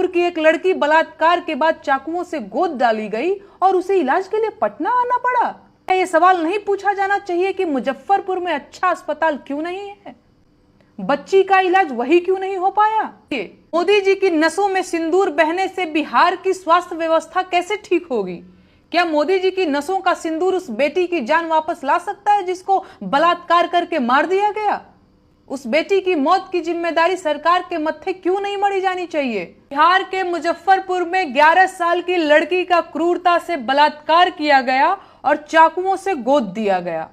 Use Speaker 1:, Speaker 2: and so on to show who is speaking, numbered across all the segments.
Speaker 1: मुजफ्फरपुर की एक लड़की बलात्कार के बाद चाकुओं से गोद डाली गई और उसे इलाज के लिए पटना आना पड़ा। ये सवाल नहीं पूछा जाना चाहिए कि मुजफ्फरपुर में अच्छा अस्पताल क्यों नहीं है, बच्ची का इलाज वही क्यों नहीं हो पाया। मोदी जी की नसों में सिंदूर बहने से बिहार की स्वास्थ्य व्यवस्था कैसे ठीक होगी? क्या मोदी जी की नसों का सिंदूर उस बेटी की जान वापस ला सकता है जिसको बलात्कार करके मार दिया गया? उस बेटी की मौत की जिम्मेदारी सरकार के मत्थे क्यों नहीं मढ़ी जानी चाहिए? बिहार के मुजफ्फरपुर में 11 साल की लड़की का क्रूरता से बलात्कार किया गया और चाकुओं से गोद दिया गया।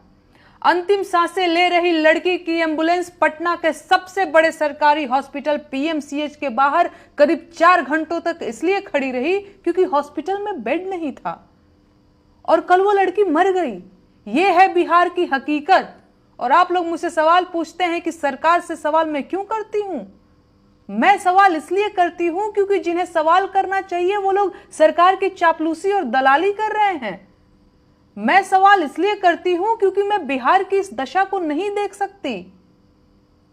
Speaker 1: अंतिम सांसें ले रही लड़की की एम्बुलेंस पटना के सबसे बड़े सरकारी हॉस्पिटल पीएमसीएच के बाहर करीब 4 घंटों तक इसलिए खड़ी रही क्योंकि हॉस्पिटल में बेड नहीं था और कल वो लड़की मर गई। ये है बिहार की हकीकत। और आप लोग मुझसे सवाल पूछते हैं कि सरकार से सवाल मैं क्यों करती हूं? मैं सवाल इसलिए करती हूं क्योंकि जिन्हें सवाल करना चाहिए वो लोग सरकार की चापलूसी और दलाली कर रहे हैं। मैं सवाल इसलिए करती हूं क्योंकि मैं बिहार की इस दशा को नहीं देख सकती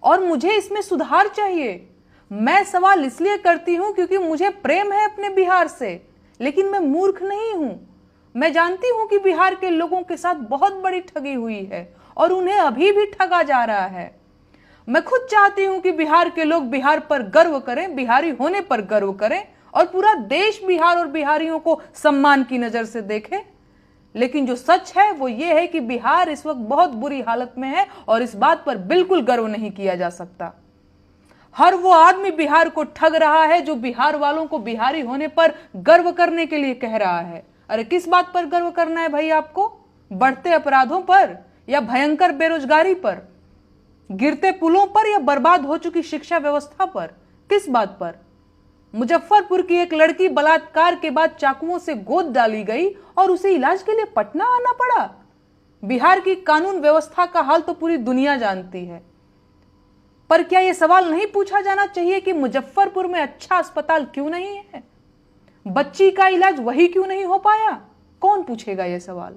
Speaker 1: और मुझे इसमें सुधार चाहिए। मैं सवाल इसलिए करती हूं क्योंकि मुझे प्रेम है अपने बिहार से, लेकिन मैं मूर्ख नहीं हूं। मैं जानती हूं कि बिहार के लोगों के साथ बहुत बड़ी ठगी हुई है और उन्हें अभी भी ठगा जा रहा है। मैं खुद चाहती हूं कि बिहार के लोग बिहार पर गर्व करें, बिहारी होने पर गर्व करें और पूरा देश बिहार और बिहारियों को सम्मान की नजर से देखे। लेकिन जो सच है वो ये है कि बिहार इस वक्त बहुत बुरी हालत में है और इस बात पर बिल्कुल गर्व नहीं किया जा सकता। हर वो आदमी बिहार को ठग रहा है जो बिहार वालों को बिहारी होने पर गर्व करने के लिए कह रहा है। अरे किस बात पर गर्व करना है भाई आपको? बढ़ते अपराधों पर या भयंकर बेरोजगारी पर, गिरते पुलों पर या बर्बाद हो चुकी शिक्षा व्यवस्था पर? किस बात पर? मुजफ्फरपुर की एक लड़की बलात्कार के बाद चाकुओं से गोद डाली गई और उसे इलाज के लिए पटना आना पड़ा। बिहार की कानून व्यवस्था का हाल तो पूरी दुनिया जानती है, पर क्या यह सवाल नहीं पूछा जाना चाहिए कि मुजफ्फरपुर में अच्छा अस्पताल क्यों नहीं है, बच्ची का इलाज वही क्यों नहीं हो पाया? कौन पूछेगा यह सवाल?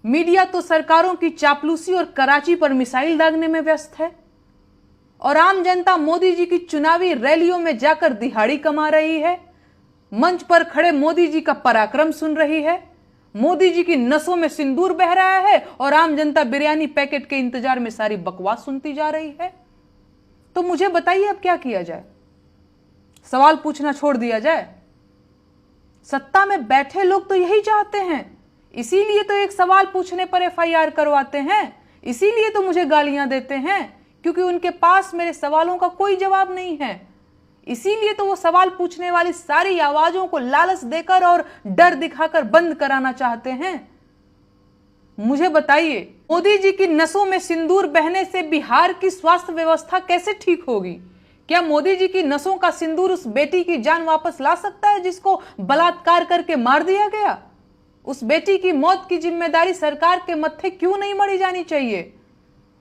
Speaker 1: मीडिया तो सरकारों की चापलूसी और कराची पर मिसाइल दागने में व्यस्त है और आम जनता मोदी जी की चुनावी रैलियों में जाकर दिहाड़ी कमा रही है, मंच पर खड़े मोदी जी का पराक्रम सुन रही है, मोदी जी की नसों में सिंदूर बह रहा है और आम जनता बिरयानी पैकेट के इंतजार में सारी बकवास सुनती जा रही है। तो मुझे बताइए अब क्या किया जाए? सवाल पूछना छोड़ दिया जाए? सत्ता में बैठे लोग तो यही चाहते हैं, इसीलिए तो एक सवाल पूछने पर एफआईआर करवाते हैं, इसीलिए तो मुझे गालियां देते हैं क्योंकि उनके पास मेरे सवालों का कोई जवाब नहीं है। इसीलिए तो वो सवाल पूछने वाली सारी आवाजों को लालच देकर और डर दिखाकर बंद कराना चाहते हैं। मुझे बताइए, मोदी जी की नसों में सिंदूर बहने से बिहार की स्वास्थ्य व्यवस्था कैसे ठीक होगी? क्या मोदी जी की नसों का सिंदूर उस बेटी की जान वापस ला सकता है जिसको बलात्कार करके मार दिया गया? उस बेटी की मौत की जिम्मेदारी सरकार के मत्थे क्यों नहीं मढ़ी जानी चाहिए?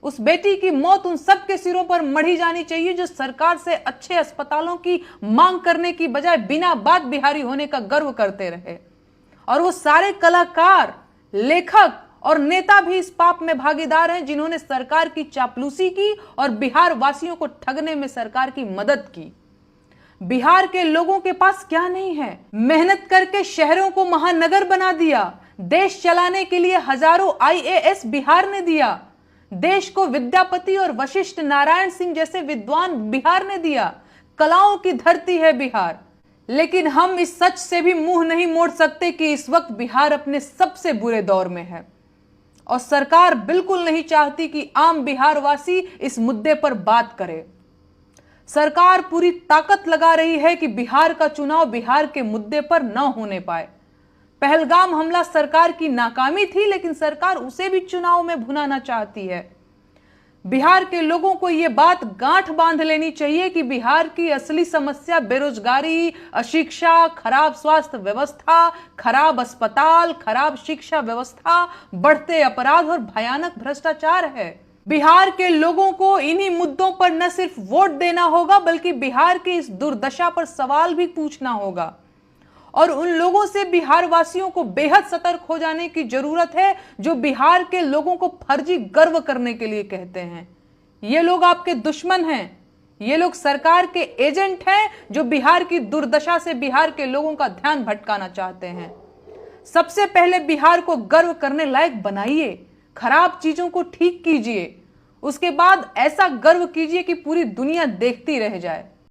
Speaker 1: उस बेटी की मौत उन सब के सिरों पर मढ़ी जानी चाहिए जो सरकार से अच्छे अस्पतालों की मांग करने की बजाय बिना बात बिहारी होने का गर्व करते रहे। और वो सारे कलाकार, लेखक और नेता भी इस पाप में भागीदार हैं जिन्होंने सरकार की चापलूसी की और बिहार वासियों को ठगने में सरकार की मदद की। बिहार के लोगों के पास क्या नहीं है? मेहनत करके शहरों को महानगर बना दिया, देश चलाने के लिए हजारों आईएएस बिहार ने दिया, देश को विद्यापति और वशिष्ठ नारायण सिंह जैसे विद्वान बिहार ने दिया, कलाओं की धरती है बिहार। लेकिन हम इस सच से भी मुंह नहीं मोड़ सकते कि इस वक्त बिहार अपने सबसे बुरे दौर में है और सरकार बिल्कुल नहीं चाहती कि आम बिहार वासी इस मुद्दे पर बात करे। सरकार पूरी ताकत लगा रही है कि बिहार का चुनाव बिहार के मुद्दे पर न होने पाए। पहलगाम हमला सरकार की नाकामी थी, लेकिन सरकार उसे भी चुनाव में भुनाना चाहती है। बिहार के लोगों को यह बात गांठ बांध लेनी चाहिए कि बिहार की असली समस्या बेरोजगारी, अशिक्षा, खराब स्वास्थ्य व्यवस्था, खराब अस्पताल, खराब शिक्षा व्यवस्था, बढ़ते अपराध और भयानक भ्रष्टाचार है। बिहार के लोगों को इन्हीं मुद्दों पर न सिर्फ वोट देना होगा बल्कि बिहार की इस दुर्दशा पर सवाल भी पूछना होगा और उन लोगों से बिहार वासियों को बेहद सतर्क हो जाने की जरूरत है जो बिहार के लोगों को फर्जी गर्व करने के लिए कहते हैं। ये लोग आपके दुश्मन हैं, ये लोग सरकार के एजेंट हैं जो बिहार की दुर्दशा से बिहार के लोगों का ध्यान भटकाना चाहते हैं। सबसे पहले बिहार को गर्व करने लायक बनाइए, खराब चीजों को ठीक कीजिए, उसके बाद ऐसा गर्व कीजिए कि पूरी दुनिया देखती रह जाए।